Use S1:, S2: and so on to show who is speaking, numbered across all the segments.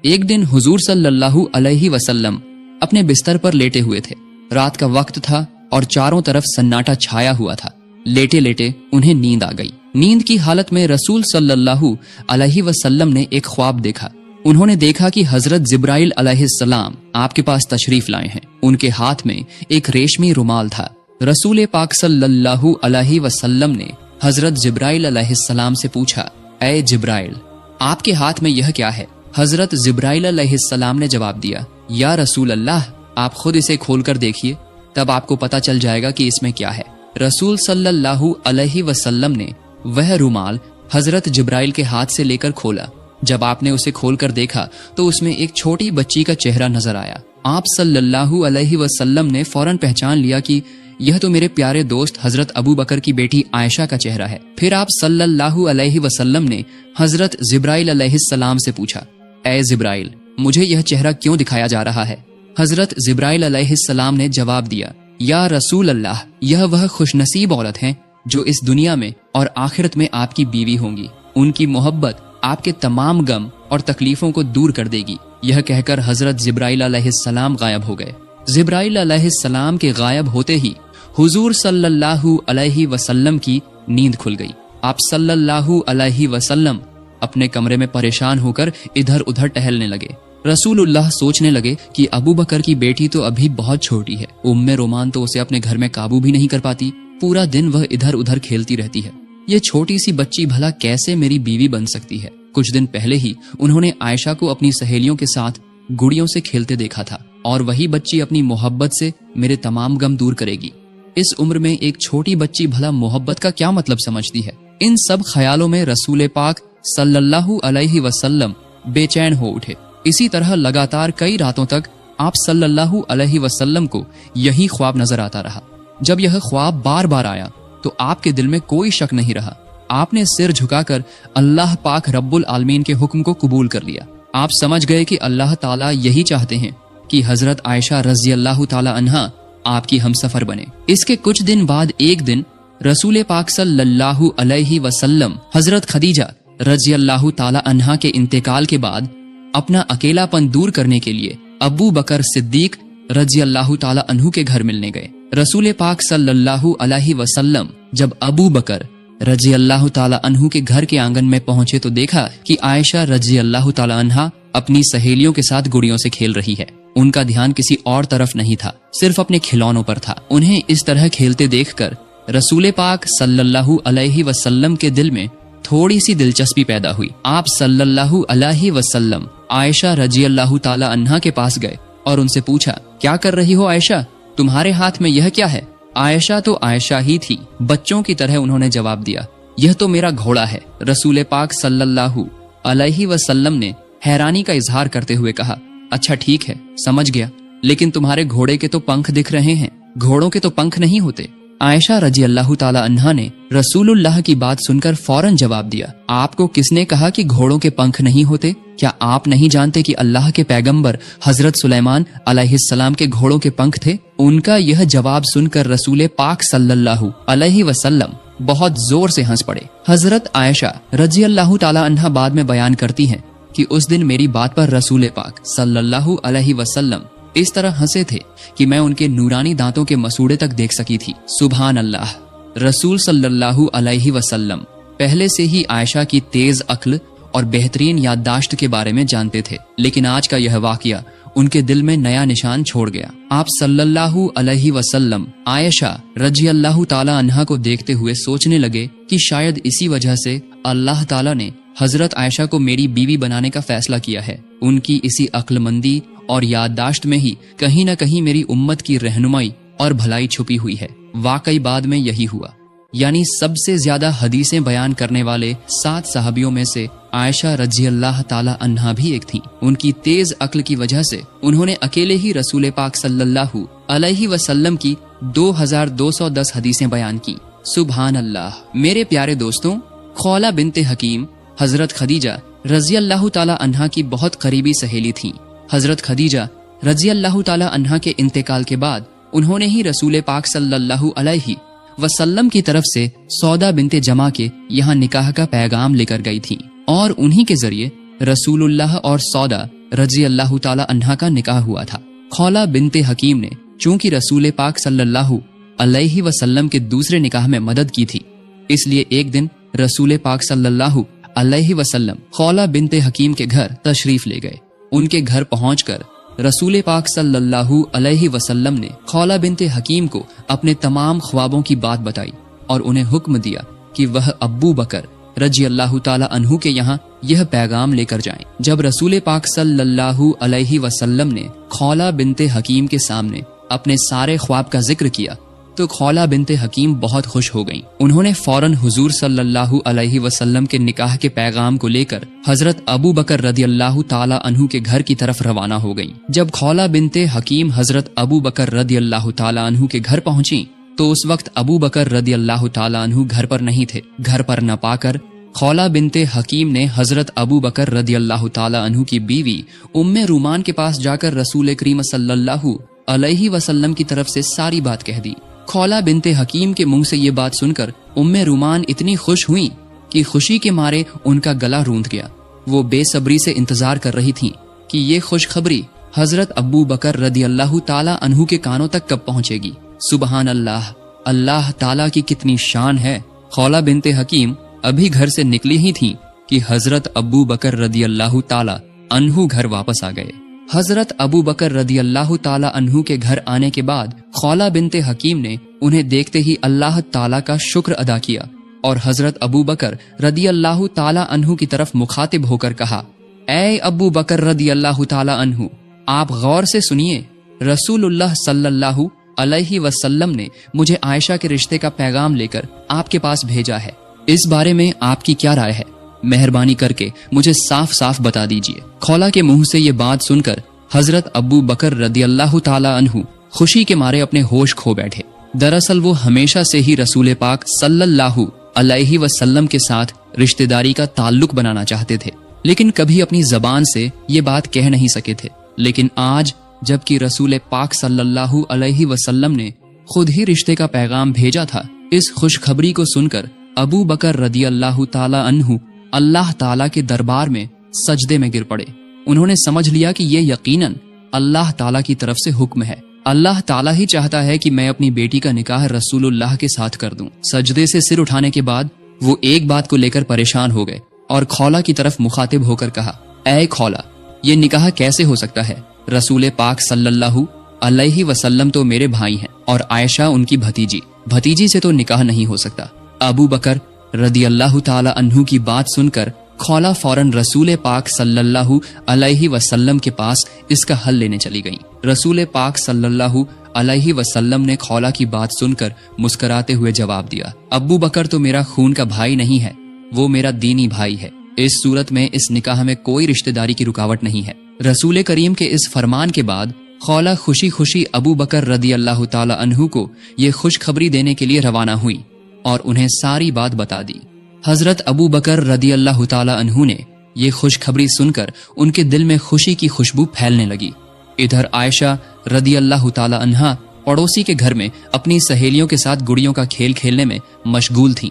S1: ایک دن हुजूर सल्लल्लाहु अलैहि वसल्लम अपने बिस्तर पर लेटे हुए थे। रात का वक्त था और चारों तरफ सन्नाटा छाया हुआ था। लेटे लेटे उन्हें नींद आ गई। नींद की हालत में रसूल सल्लल्लाहु अलैहि वसल्लम ने एक ख्वाब देखा। उन्होंने देखा कि हजरत जिब्राइल अलैहिस्सलाम आपके पास तशरीफ लाए हैं। उनके हाथ में एक रेशमी रुमाल था। रसूल पाक सल्लल्लाहु अलैहि वसल्लम ने हजरत जिब्राइल अलैहिस्सलाम से पूछा, ऐ जिब्राइल, आपके हाथ में यह क्या है? हजरत जिब्राइल अलैहिस्सलाम ने जवाब दिया, या रसूल अल्लाह, आप खुद इसे खोलकर देखिए, तब आपको पता चल जाएगा कि इसमें क्या है। रसूल सल्लल्लाहु अलैहि वसल्लम ने वह रुमाल हजरत जिब्राइल के हाथ से लेकर खोला। जब आपने उसे खोलकर देखा तो उसमें एक छोटी बच्ची का चेहरा नजर आया। आप सल्लल्लाहु अलैहि वसल्लम ने फौरन पहचान लिया कि यह तो मेरे प्यारे दोस्त हजरत अबू बकर की बेटी आयशा का चेहरा है। फिर आप सल्लल्लाहु अलैहि वसल्लम ने हजरत जिब्राइल अलैहिस्सलाम से पूछा, ऐ जिब्राइल, मुझे यह चेहरा क्यों दिखाया जा रहा है? हजरत जिब्राइल अलैहिस्सलाम ने जवाब दिया, या रसूल अल्लाह, यह वह खुशनसीब औरत हैं जो इस दुनिया में और आखिरत में आपकी बीवी होंगी। उनकी मोहब्बत आपके तमाम गम और तकलीफों को दूर कर देगी। यह कहकर हजरत जिब्राइल अलैहिस्सलाम गायब हो गए। जिब्राइल अलैहिस्सलाम के गायब होते ही हुजूर सल्लल्लाहु अलैहि वसल्लम की नींद खुल गई। आप सल्लल्लाहु अलैहि वसल्लम अपने कमरे में परेशान होकर इधर उधर टहलने लगे। रसूलुल्लाह सोचने लगे कि अबू बकर की बेटी तो अभी बहुत छोटी है। उम्मे रोमान तो उसे अपने घर में काबू भी नहीं कर पाती। पूरा दिन वह इधर उधर खेलती रहती है। ये छोटी सी बच्ची भला कैसे मेरी बीवी बन सकती है? कुछ दिन पहले ही उन्होंने आयशा को अपनी सहेलियों के साथ गुड़ियों से खेलते देखा था और वही बच्ची अपनी मोहब्बत से मेरे तमाम गम दूर करेगी। इस उम्र में एक छोटी बच्ची भला मोहब्बत का क्या मतलब समझती है? इन सब ख्यालों में रसूल पाक सल्लल्लाहु अलैहि वसल्लम बेचैन हो उठे। इसी तरह लगातार कई रातों तक आप सल्लल्लाहु अलैहि वसल्लम को यही ख्वाब नजर आता रहा। जब यह ख्वाब बार बार आया तो आपके दिल में कोई शक नहीं रहा। आपने सिर झुकाकर अल्लाह पाक रब्बुल आलमीन के हुक्म को कबूल कर लिया। आप समझ गए कि अल्लाह ताला यही चाहते हैं कि हजरत आयशा रजी अल्लाह ताला अन्हा आपकी हमसफर बने। इसके कुछ दिन बाद एक दिन रसूल पाक सल्लल्लाहु अलैहि वसल्लम हजरत खदीजा रजी अल्लाह ताला अन्हा के इंतकाल के बाद अपना अकेलापन दूर करने के लिए अबू बकर सिद्दीक रजी अल्लाह ताला अन्हु के घर मिलने गए। रसूल पाक सल्लल्लाहु अलैहि वसल्लम जब अबू बकर रजी अल्लाह ताला अन्हु के घर के आंगन में पहुंचे तो देखा कि आयशा रजी अल्लाह ताला अन्हा अपनी सहेलियों के साथ गुड़ियों से खेल रही है। उनका ध्यान किसी और तरफ नहीं था, सिर्फ अपने खिलौनों पर था। उन्हें इस तरह खेलते देखकर रसूल पाक सल्लल्लाहु अलैहि वसल्लम के दिल में थोड़ी सी दिलचस्पी पैदा हुई। आप सल्लल्लाहु अलैहि वसल्लम आयशा रजी अल्लाह ताला अन्हा के पास गए और उनसे पूछा, क्या कर रही हो आयशा? तुम्हारे हाथ में यह क्या है? आयशा तो आयशा ही थी। बच्चों की तरह उन्होंने जवाब दिया, यह तो मेरा घोड़ा है। रसूल पाक सल्लल्लाहु अलैहि वसल्लम ने हैरानी का इजहार करते हुए कहा, अच्छा ठीक है, समझ गया, लेकिन तुम्हारे घोड़े के तो पंख दिख रहे हैं, घोड़ों के तो पंख नहीं होते। आयशा रजी अल्लाह ताला अन्हा ने रसूलुल्लाह की बात सुनकर फौरन जवाब दिया, आपको किसने कहा कि घोड़ों के पंख नहीं होते? क्या आप नहीं जानते कि अल्लाह के पैगंबर हजरत सुलेमान अलैहिस्सलाम के घोड़ों के पंख थे? उनका यह जवाब सुनकर रसूल पाक सल्लल्लाहु अलैहि वसल्लम बहुत जोर से हंस पड़े। हजरत आयशा रजी अल्लाह ताला अन्हा बाद में बयान करती हैं कि उस दिन मेरी बात पर रसूल पाक सल्लल्लाहु अलैहि वसल्लम इस तरह हंसे थे कि मैं उनके नूरानी दांतों के मसूड़े तक देख सकी थी। सुभान अल्लाह। रसूल सल्लल्लाहु अलैहि वसल्लम पहले से ही आयशा की तेज अक्ल और बेहतरीन याददाश्त के बारे में जानते थे, लेकिन आज का यह वाकया उनके दिल में नया निशान छोड़ गया। आप सल्लल्लाहु अलैहि वसल्लम आयशा रजी अल्लाह ताला अन्हा को देखते हुए सोचने लगे कि शायद इसी वजह से अल्लाह ताला ने हजरत आयशा को मेरी बीवी बनाने का फैसला किया है। उनकी इसी अक्लमंदी और याददाश्त में ही कहीं न कहीं मेरी उम्मत की रहनुमाई और भलाई छुपी हुई है। वाकई बाद में यही हुआ, यानी सबसे ज्यादा हदीसें बयान करने वाले 7 सहाबियों में से आयशा रजी अल्लाह ताला अन्हा भी एक थी। उनकी तेज अक्ल की वजह से उन्होंने अकेले ही रसूल पाक सल्लल्लाहु अलैहि वसल्लम की 2210 हदीसें बयान की। सुभान अल्लाह। मेरे प्यारे दोस्तों, खौला बिनते हकीम हजरत खदीजा रजी अल्लाह ताला अन्हा की बहुत करीबी सहेली थी। हजरत खदीजा रजी अल्लाह ताला अन्हा के इंतकाल के बाद उन्होंने ही रसूल पाक सल्लल्लाहु अलैहि वसल्लम की तरफ से सौदा बिनते जमा के यहाँ निकाह का पैगाम लेकर गई थी और उन्हीं के जरिए रसूलुल्लाह और सौदा रजी अल्लाह ताला अन्हा का निकाह हुआ था। खौला बिनते हकीम ने चूंकि रसूल पाक सल्लल्लाहु अलैहि वसल्लम के दूसरे निकाह में मदद की थी, इसलिए एक दिन रसूल पाक सल्लल्लाहु अलैहि वसल्लम खौला बिनते हकीम के घर तशरीफ ले गए। उनके घर पहुंचकर रसूल पाक सल्लल्लाहु अलैहि वसल्लम ने खौला बिनते हकीम को अपने तमाम ख्वाबों की बात बताई और उन्हें हुक्म दिया कि वह अब्बू बकर रजी अल्लाह ताला अन्हु के यहाँ यह पैगाम लेकर जाएं। जब रसूल पाक सल्लल्लाहु अलैहि वसल्लम ने खौला बिनते हकीम के सामने अपने सारे ख्वाब का जिक्र किया तो खौला बिनते हकीम बहुत खुश हो गईं। उन्होंने फौरन हुजूर सल्लल्लाहु अलैहि वसल्लम के निकाह के पैगाम को लेकर हजरत अबू बकर रदी अल्लाह ताला अन्हु के घर की तरफ रवाना हो गईं। जब खौला बिनते हकीम हजरत अबू बकर रदी अल्लाह ताला अन्हु के घर पहुंची तो उस वक्त अबू बकर रदी अल्लाह ताला अन्हु घर पर नहीं थे। घर पर न पाकर खौला बिनते हकीम ने हजरत अबू बकर रदी अल्लाह ताला अन्हु की बीवी उम्मे रूमान के पास जाकर रसूल करीम सल्लल्लाहु अलैहि वसल्लम की तरफ से सारी बात कह दी। खौला बिनते हकीम के मुंह से ये बात सुनकर उम्मे रूमान इतनी खुश हुई कि खुशी के मारे उनका गला रूंध गया। वो बेसब्री से इंतजार कर रही थीं कि ये खुशखबरी हजरत अबू बकर रदी अल्लाह ताला अन्हु के कानों तक कब पहुंचेगी। सुबहान अल्लाह, अल्लाह ताला की कितनी शान है। खौला बिनते हकीम अभी घर से निकली ही थीं कि हजरत अबू बकर रदी अल्लाह ताला अन्हु घर वापस आ गए। हजरत अबू बकर रदी अल्लाह ताला अन्हु के घर आने के बाद खौला बिनते हकीम ने उन्हें देखते ही अल्लाह ताला का शुक्र अदा किया और हजरत अबू बकर रदी अल्लाह ताला अन्हु की तरफ मुखातिब होकर कहा, ऐ अबू बकर रदी अल्लाह ताला अन्हु, आप गौर से सुनिए, रसूलुल्लाह सल्लल्लाहु अलैहि वसल्लम ने मुझे आयशा के रिश्ते का पैगाम लेकर आपके पास भेजा है। इस बारे में आपकी क्या राय है? मेहरबानी करके मुझे साफ साफ बता दीजिए। खौला के मुंह से ये बात सुनकर हजरत अबू बकर रदी अल्लाह ताला अन्हु खुशी के मारे अपने होश खो बैठे। दरअसल वो हमेशा से ही रसूल पाक सल्लल्लाहु अलैहि वसल्लम के साथ रिश्तेदारी का ताल्लुक बनाना चाहते थे, लेकिन कभी अपनी जबान से ये बात कह नहीं सके थे। लेकिन आज जबकि रसूल पाक सल्लल्लाहु अलैहि वसल्लम ने खुद ही रिश्ते का पैगाम भेजा था, इस खुशखबरी को सुनकर अबू बकर रदी अल्लाह ताला अन्हु अल्लाह ताला के दरबार में सजदे में गिर पड़े। उन्होंने समझ लिया कि ये यकीनन अल्लाह ताला की तरफ से हुक्म है। अल्लाह ताला ही चाहता है कि मैं अपनी बेटी का निकाह रसूलुल्लाह के साथ कर दूं। सजदे से सिर उठाने के बाद वो एक बात को लेकर परेशान हो गए और खौला की तरफ मुखातिब होकर कहा, ऐ खौला, ये निकाह कैसे हो सकता है? रसूल पाक सल्लल्लाहु अलैहि वसल्लम तो मेरे भाई हैं और आयशा उनकी भतीजी से तो निकाह नहीं हो सकता। अबू बकर रदी अल्लाह ताला अन्हु की बात सुनकर खौला फौरन रसूल पाक सल्लल्लाहु अलैहि वसल्लम के पास इसका हल लेने चली गईं। रसूल पाक सल्लल्लाहु अलैहि वसल्लम ने खौला की बात सुनकर मुस्कुराते हुए जवाब दिया, अबू बकर तो मेरा खून का भाई नहीं है, वो मेरा दीनी भाई है। इस सूरत में इस निकाह में कोई रिश्तेदारी की रुकावट नहीं है। रसूल करीम के इस फरमान के बाद खौला खुशी खुशी अबू बकर रदी अल्लाह ताला अन्हु को ये खुशखबरी देने के लिए रवाना हुई और उन्हें सारी बात बता दी। हजरत अबू बकर रदी अल्लाह ताला अन्हु ने ये खुशखबरी सुनकर उनके दिल में खुशी की खुशबू फैलने लगी। इधर आयशा रदी अल्लाह ताला अन्हा पड़ोसी के घर में अपनी सहेलियों के साथ गुड़ियों का खेल खेलने में मशगूल थीं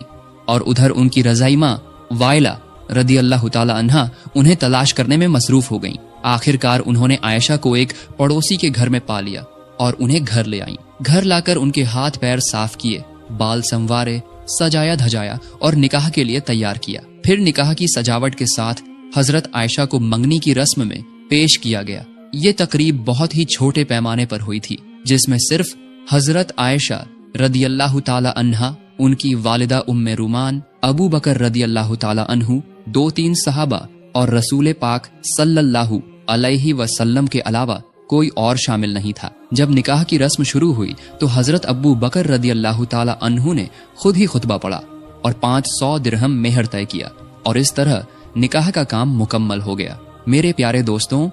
S1: और उधर उनकी रजाई माँ वाइला रदी अल्लाह ताला अन्हा उन्हें तलाश करने में मसरूफ हो गईं। आखिरकार उन्होंने आयशा को एक पड़ोसी के घर में पा लिया और उन्हें घर ले आईं। घर लाकर उनके हाथ पैर साफ किए, बाल संवारे, सजाया धजाया और निकाह के लिए तैयार किया। फिर निकाह की सजावट के साथ हजरत आयशा को मंगनी की रस्म में पेश किया गया। ये तकरीब बहुत ही छोटे पैमाने पर हुई थी, जिसमें सिर्फ हजरत आयशा रदी अल्लाह ताला अन्हा, उनकी वालिदा उम्मे रूमान, अबू बकर रदी अल्लाह ताला अन्हु, 2-3 सहाबा और रसूल पाक सल्लल्लाहु अलैहि वसल्लम के अलावा कोई और शामिल नहीं था। जब निकाह की रस्म शुरू हुई तो हजरत अबू बकर रदी अल्लाह ताला अन्हु ने खुद ही खुतबा पढ़ा और 500 दिरहम मेहर तय किया और इस तरह निकाह का काम मुकम्मल हो गया। मेरे प्यारे दोस्तों,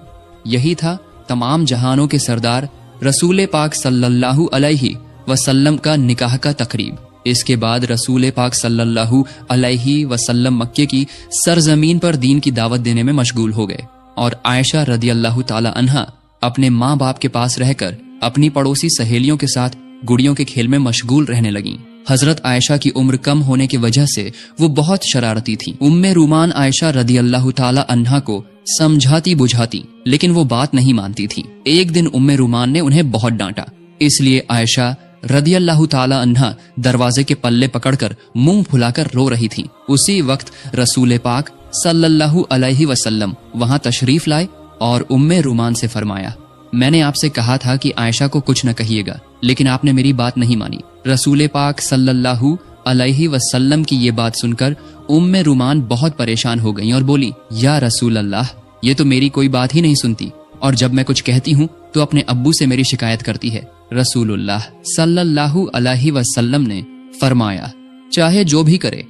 S1: यही था तमाम जहानों के सरदार रसूल पाक सल्लल्लाहु अलैहि वसल्लम का निकाह का तकरीब। इसके बाद रसूल पाक सल्लल्लाहु अलैहि वसल्लम मक्के की सरजमीन पर दीन की दावत देने में मशगूल हो गए और आयशा रदी अल्लाह ताला अन्हा अपने माँ बाप के पास रहकर अपनी पड़ोसी सहेलियों के साथ गुड़ियों के खेल में मशगूल रहने लगीं। हजरत आयशा की उम्र कम होने की वजह से वो बहुत शरारती थी। उम्मे रूमान आयशा रदी अल्लाह ताला अन्हा को समझाती बुझाती, लेकिन वो बात नहीं मानती थी। एक दिन उम्मे रुमान ने उन्हें बहुत डांटा, इसलिए आयशा रदियल्लाहु ताला अन्हा दरवाजे के पल्ले पकड़कर मुंह फुलाकर रो रही थी। उसी वक्त रसूल पाक सल्लल्लाहु अलैहि वसल्लम वहां तशरीफ लाए और उम्मे रुमान से फरमाया, मैंने आपसे कहा था कि आयशा को कुछ न कहिएगा, लेकिन आपने मेरी बात नहीं मानी। रसूल पाक सल्लल्लाहु अलैहि वसल्लम की ये बात सुनकर उम्मे रुमान बहुत परेशान हो गईं और बोली, या रसूल अल्लाह, ये तो मेरी कोई बात ही नहीं सुनती, और जब मैं कुछ कहती हूँ तो अपने अब्बू से मेरी शिकायत करती है। रसूलुल्लाह सल्लल्लाहु अलैहि वसल्लम ने फरमाया, चाहे जो भी करे,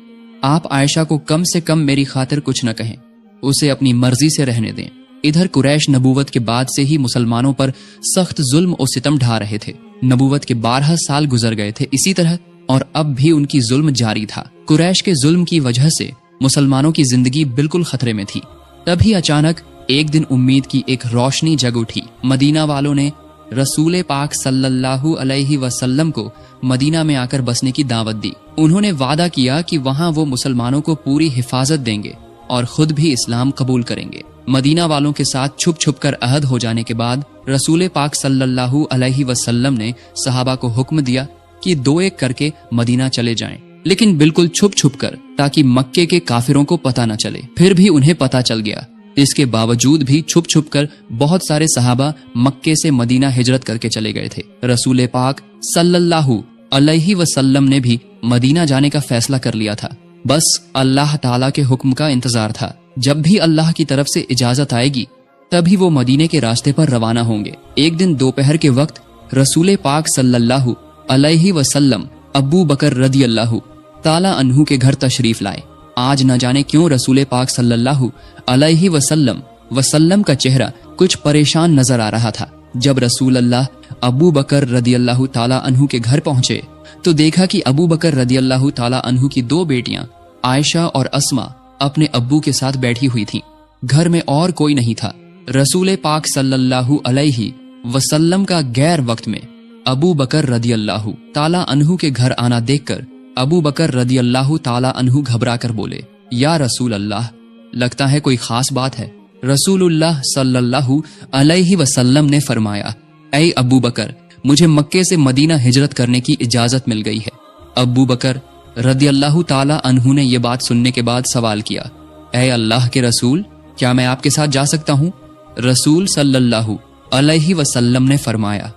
S1: आप आयशा को कम से कम मेरी खातिर कुछ न कहें, उसे अपनी मर्जी से रहने दें। इधर कुरैश नबूवत के बाद से ही मुसलमानों पर सख्त जुल्म और सितम ढा रहे थे। नबूवत के 12 साल गुजर गए थे इसी तरह, और अब भी उनकी जुल्म जारी था। कुरैश के जुल्म की वजह से मुसलमानों की जिंदगी बिल्कुल खतरे में थी। तभी अचानक एक दिन उम्मीद की एक रोशनी जग उठी। मदीना वालों ने रसूल पाक सल्लल्लाहु अलैहि वसल्लम को मदीना में आकर बसने की दावत दी। उन्होंने वादा किया कि वहां वो मुसलमानों को पूरी हिफाजत देंगे और खुद भी इस्लाम कबूल करेंगे। मदीना वालों के साथ छुप छुप कर अहद हो जाने के बाद रसूल पाक सल्लल्लाहु अलैहि वसल्लम ने सहाबा को हुक्म दिया कि 2-1 करके मदीना चले जाएं, लेकिन बिल्कुल छुप छुप कर, ताकि मक्के के काफिरों को पता न चले। फिर भी उन्हें पता चल गया। इसके बावजूद भी छुप छुप कर बहुत सारे सहाबा मक्के से मदीना हिजरत करके चले गए थे। रसूल पाक सल्लल्लाहु अलैहि वसल्लम ने भी मदीना जाने का फैसला कर लिया था। बस अल्लाह ताला के हुक्म का इंतजार था। जब भी अल्लाह की तरफ से इजाजत आएगी तभी वो मदीने के रास्ते पर रवाना होंगे। एक दिन दोपहर के वक्त रसूल पाक सल्लल्लाहु अलैहि वसल्लम अबू बकर रदियल्लाहु ताला अन्हु के घर तशरीफ लाए। आज न जाने क्यों रसूल पाक सल्लल्लाहु अलैहि वसल्लम का चेहरा कुछ परेशान नजर आ रहा था। जब रसूल अल्लाह अबू बकर रदियल्लाहु ताला अन्हु के घर पहुंचे तो देखा कि अबू बकर रदियल्लाहु ताला अन्हु की 2 बेटियां आयशा और अस्मा अपने अब्बू के साथ बैठी हुई थीं। घर में और कोई नहीं था। रसूल पाक सल्लल्लाहु अलैहि वसल्लम का गैर वक्त में अबू बकर रदियल्लाहु ताला अन्हु के घर आना देखकर अबू बकर रदियल्लाहु ताला अन्हु घबरा कर बोले, या रसूल अल्लाह, लगता है कोई खास बात है। रसूलुल्लाह सल्लल्लाहु अलैहि वसल्लम ने फरमाया, ऐ अबू बकर, मुझे मक्के से मदीना हिजरत करने की इजाजत मिल गई है। अबू बकर रदियल्लाहु ताला अन्हु ने ये बात सुनने के बाद सवाल किया, ऐ अल्लाह के रसूल, क्या मैं आपके साथ जा सकता हूँ? रसूल सल्लल्लाहु अलैहि वसल्लम ने फरमाया,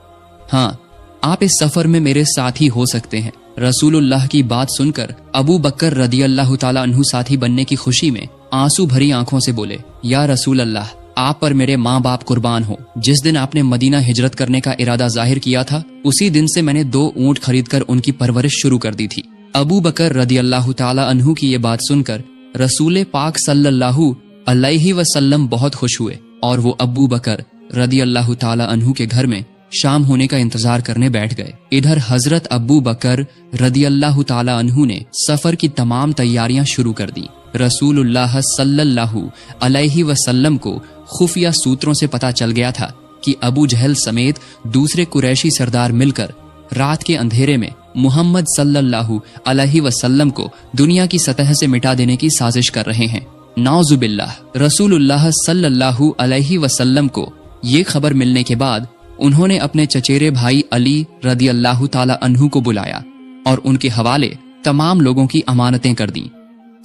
S1: हाँ, आप इस सफर में मेरे साथी हो सकते हैं। रसूलुल्लाह की बात सुनकर अबू बकर रदियल्लाहु ताला अन्हु साथी बनने की खुशी में आंसू भरी आंखों से बोले, या रसूल अल्लाह, आप पर मेरे माँ बाप कुर्बान हो। जिस दिन आपने मदीना हिजरत करने का इरादा जाहिर किया था, उसी दिन से मैंने 2 ऊंट खरीदकर उनकी परवरिश शुरू कर दी थी। अबू बकर रदियल्लाहु ताला अन्हु की ये बात सुनकर रसूल पाक सल्लल्लाहु अलैहि वसल्लम बहुत खुश हुए और वो अबू बकर रदियल्लाहु ताला अन्हु के घर में शाम होने का इंतजार करने बैठ गए। इधर हजरत अबू बकर रदियल्लाहु ताला अन्हु ने सफर की तमाम तैयारियां शुरू कर दी। रसूलुल्लाह सल्लल्लाहु अलैहि वसल्लम को खुफिया सूत्रों से पता चल गया था कि अबू जहल समेत दूसरे कुरैशी सरदार मिलकर रात के अंधेरे में मुहम्मद सल्लल्लाहु अलैहि वसल्लम को दुनिया की सतह से मिटा देने की साजिश कर रहे हैं। नाउजुबिल्लाह। रसूलुल्लाह सल्लल्लाहु अलैहि वसल्लम को ये खबर मिलने के बाद उन्होंने अपने चचेरे भाई अली रदियल्लाहु ताला अन्हु को बुलाया और उनके हवाले तमाम लोगों की अमानतें कर दी।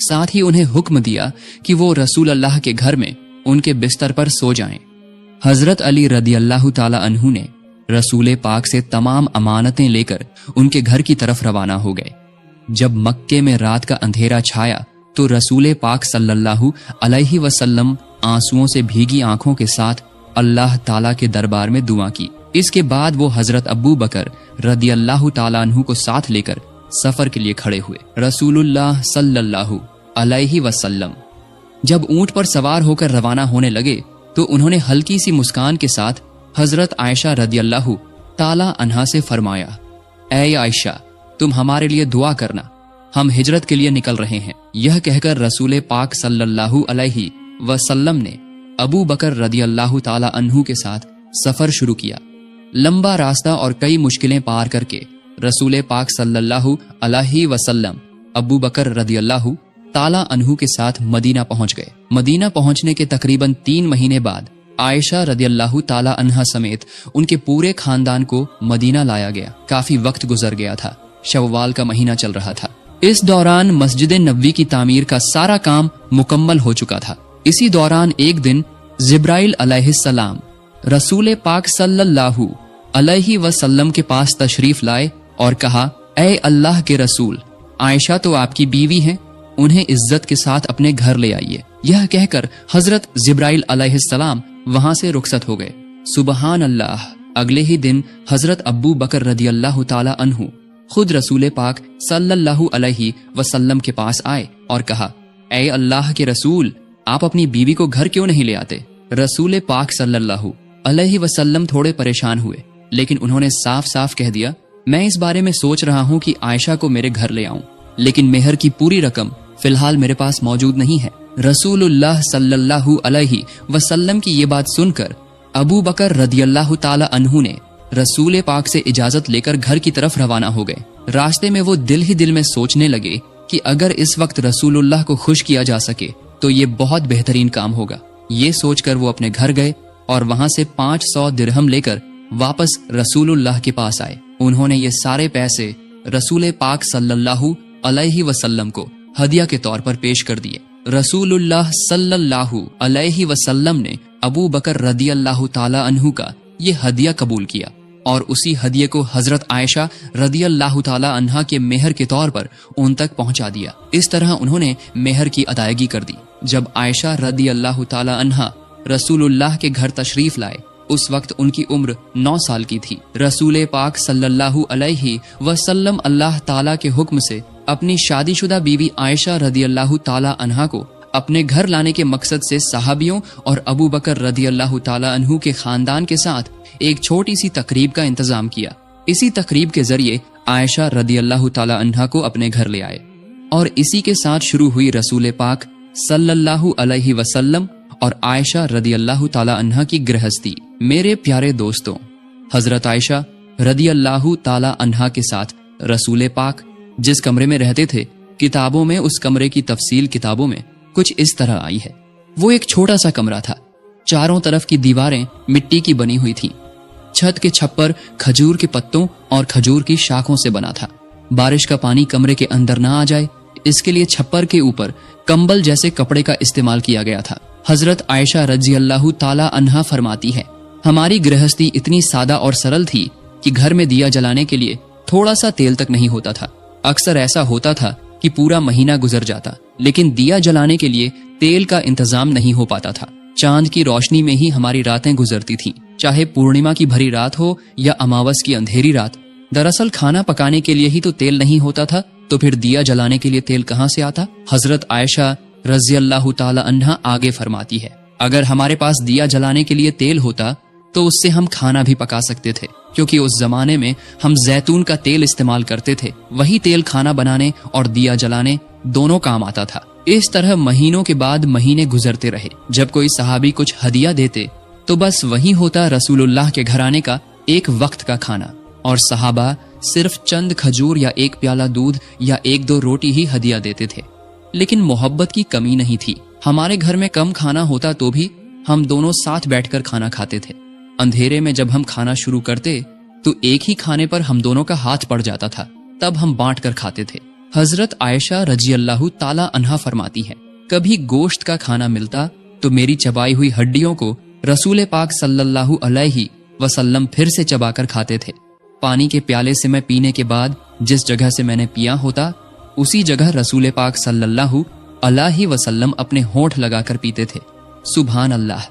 S1: साथ ही उन्हें हुक्म दिया कि वो रसूल अल्लाह के घर में उनके बिस्तर पर सो जाएं। हजरत अली रदियल्लाहु ताला अन्हु ने रसूल पाक से तमाम अमानतें लेकर उनके घर की तरफ रवाना हो गए। जब मक्के में रात का अंधेरा छाया तो रसूल पाक सल्लल्लाहु अलैहि वसल्लम आंसुओं से भीगी आंखों के साथ अल्लाह ताला के दरबार में दुआ की। इसके बाद वो हजरत अबू बकर रदियल्लाहु ताला अन्हु को साथ लेकर सफर के लिए खड़े हुए। रसूलुल्लाह सल्लल्लाहु अलैहि वसल्लम जब ऊंट पर सवार होकर रवाना होने लगे तो उन्होंने हल्की सी मुस्कान के साथ हजरत आयशा रदियल्लाहु ताला अन्हा से फरमाया, ऐ आयशा, तुम हमारे लिए दुआ करना, हम हिजरत के लिए निकल रहे हैं। यह कहकर रसूल पाक सल्लल्लाहु अलैहि वसल्लम ने अबू बकर रदियल्लाहु ताला अन्हु के साथ सफर शुरू किया। लंबा रास्ता और कई मुश्किलें पार करके रसूल पाक सल्लल्लाहु अलैहि वसल्लम अबू बकर रदियल्लाहु ताला अन्हु के साथ मदीना पहुंच गए। मदीना पहुंचने के तकरीबन 3 महीने बाद आयशा रदियल्लाहु ताला अन्हा समेत उनके पूरे खानदान को मदीना लाया गया। काफी वक्त गुजर गया था, शव्वाल का महीना चल रहा था। इस दौरान मस्जिद नबवी की तामीर का सारा काम मुकम्मल हो चुका था। इसी दौरान एक दिन जिब्राइल अलैहिस्सलाम रसूल पाक सल्लल्लाहु अलैहि वसल्लम के पास तशरीफ लाए और कहा, ऐ अल्लाह के रसूल, आयशा तो आपकी बीवी हैं, उन्हें इज्जत के साथ अपने घर ले आइए। यह कहकर हजरत जिब्राइल अलैहिस्सलाम वहां से रुखसत हो गए। सुबहान अल्लाह। अगले ही दिन हजरत अब्बू बकर रदियल्लाहु ताला अन्हु खुद रसूल पाक सल्लल्लाहु अलैहि वसल्लम के पास आए और कहा, ऐ अल्लाह के रसूल, आप अपनी बीवी को घर क्यों नहीं ले आते? रसूल पाक सल्लल्लाहु अलैहि वसल्लम थोड़े परेशान हुए, लेकिन उन्होंने साफ साफ कह दिया, मैं इस बारे में सोच रहा हूँ कि आयशा को मेरे घर ले आऊं, लेकिन मेहर की पूरी रकम फिलहाल मेरे पास मौजूद नहीं है। रसूलुल्लाह सल्लल्लाहु अलैहि वसल्लम की ये बात सुनकर अबू बकर रदियल्लाहु ताला अन्हु ने रसूल पाक से इजाजत लेकर घर की तरफ रवाना हो गए। रास्ते में वो दिल ही दिल में सोचने लगे कि अगर इस वक्त रसूलुल्लाह को खुश किया जा सके तो ये बहुत बेहतरीन काम होगा। ये सोचकर वो अपने घर गए और वहां से 500 दिरहम लेकर वापस रसूलुल्लाह के पास आए। उन्होंने ये सारे पैसे रसूल पाक सल्लल्लाहु अलैहि वसल्लम को हदिया के तौर पर पेश कर दिए। रसूलुल्लाह सल्लल्लाहु अलैहि वसल्लम ने अबू बकर रदियल्लाहु ताला अन्हु का ये हदिया कबूल किया और उसी हदिये को हजरत आयशा रदियल्लाहु ताला अन्हा के मेहर के तौर पर उन तक पहुंचा दिया। इस तरह उन्होंने मेहर की अदायगी कर दी। जब आयशा रदियल्लाहु ताला अन्हा रसूलुल्लाह के घर तशरीफ लाए, उस वक्त उनकी उम्र 9 साल की थी। रसूल पाक सल्लल्लाहु अलैहि वसल्लम अल्लाह ताला के हुक्म से अपनी शादीशुदा बीवी आयशा रदियल्लाहु ताला अन्हा को अपने घर लाने के मकसद से सहाबियों और अबू बकर रदियल्लाहु ताला अन्हु के खानदान के साथ एक छोटी सी तकरीब का इंतजाम किया। इसी तकरीब के जरिए आयशा रदियल्लाहु ताला अन्हा को अपने घर ले आए और इसी के साथ शुरू हुई रसूल पाक सल्लल्लाहु अलैहि वसल्लम और आयशा रदियल्लाहु ताला अन्हा की गृहस्थी। मेरे प्यारे दोस्तों, हजरत आयशा रदियल्लाहु ताला अन्हा के साथ रसूल पाक जिस कमरे में रहते थे, किताबों में उस कमरे की तफसील किताबों में कुछ इस तरह आई है। वो एक छोटा सा कमरा था। चारों तरफ की दीवारें मिट्टी की बनी हुई थीं। छत के छप्पर खजूर के पत्तों और खजूर की शाखों से बना था। बारिश का पानी कमरे के अंदर ना आ जाए, इसके लिए छप्पर के ऊपर कंबल जैसे कपड़े का इस्तेमाल किया गया था। हजरत आयशा रज़ियल्लाहु ताला अन्हा फरमाती है, हमारी गृहस्थी इतनी सादा और सरल थी कि घर में दिया जलाने के लिए थोड़ा सा तेल तक नहीं होता था। अक्सर ऐसा होता था कि पूरा महीना गुजर जाता, लेकिन दिया जलाने के लिए तेल का इंतजाम नहीं हो पाता था। चांद की रोशनी में ही हमारी रातें गुजरती थीं, चाहे पूर्णिमा की भरी रात हो या अमावस की अंधेरी रात। दरअसल खाना पकाने के लिए ही तो तेल नहीं होता था, तो फिर दिया जलाने के लिए तेल कहाँ से आता? हजरत आयशा रज़ियल्लाहु ताला अन्हा आगे फरमाती है, अगर हमारे पास दिया जलाने के लिए तेल होता तो उससे हम खाना भी पका सकते थे, क्योंकि उस जमाने में हम जैतून का तेल इस्तेमाल करते थे। वही तेल खाना बनाने और दिया जलाने दोनों काम आता था। इस तरह महीनों के बाद महीने गुजरते रहे। जब कोई सहाबी कुछ हदिया देते तो बस वही होता रसूलुल्लाह के घराने का एक वक्त का खाना, और सहाबा सिर्फ चंद खजूर या एक प्याला दूध या 1-2 रोटी ही हदिया देते थे। लेकिन मोहब्बत की कमी नहीं थी। हमारे घर में कम खाना होता तो भी हम दोनों साथ बैठकर खाना खाते थे। अंधेरे में जब हम खाना शुरू करते तो एक ही खाने पर हम दोनों का हाथ पड़ जाता था, तब हम बांट कर खाते थे। हजरत आयशा रज़ियल्लाहु ताला अन्हा फरमाती है, कभी गोश्त का खाना मिलता तो मेरी चबाई हुई हड्डियों को रसूल पाक सल्लल्लाहु अलैहि वसल्लम फिर से चबाकर खाते थे। पानी के प्याले से मैं पीने के बाद जिस जगह से मैंने पिया होता, उसी जगह रसूल पाक सल्लल्लाहु अलैहि वसल्लम अपने होंठ लगाकर पीते थे। सुभान अल्लाह।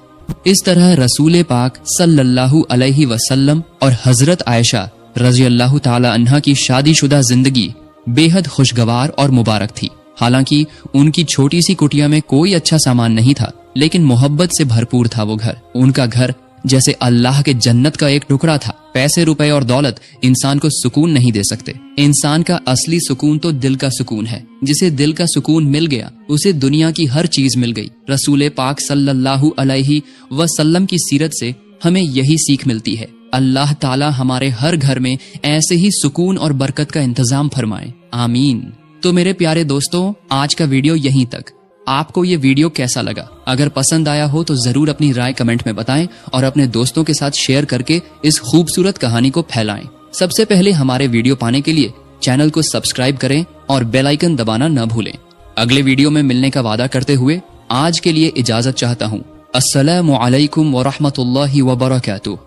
S1: इस तरह रसूल पाक सल्लल्लाहु अलैहि वसल्लम और हजरत आयशा रज़ियल्लाहु ताला अन्हा की शादीशुदा जिंदगी बेहद खुशगवार और मुबारक थी। हालांकि उनकी छोटी सी कुटिया में कोई अच्छा सामान नहीं था, लेकिन मोहब्बत से भरपूर था वो घर। उनका घर जैसे अल्लाह के जन्नत का एक टुकड़ा था। पैसे रुपए और दौलत इंसान को सुकून नहीं दे सकते। इंसान का असली सुकून तो दिल का सुकून है। जिसे दिल का सुकून मिल गया, उसे दुनिया की हर चीज मिल गई। रसूल पाक सल्लल्लाहु अलैहि वसल्लम की सीरत से हमें यही सीख मिलती है। अल्लाह ताला हमारे हर घर में ऐसे ही सुकून और बरकत का इंतजाम फरमाए, आमीन। तो तो मेरे प्यारे दोस्तों, आज का वीडियो यहीं तक। आपको ये वीडियो कैसा लगा? अगर पसंद आया हो तो जरूर अपनी राय कमेंट में बताएं और अपने दोस्तों के साथ शेयर करके इस खूबसूरत कहानी को फैलाएं। सबसे पहले हमारे वीडियो पाने के लिए चैनल को सब्सक्राइब करें और बेल आइकन दबाना न भूलें। अगले वीडियो में मिलने का वादा करते हुए आज के लिए इजाजत चाहता हूँ। अस्सलामु अलैकुम व रहमतुल्लाहि व बरकातुहू।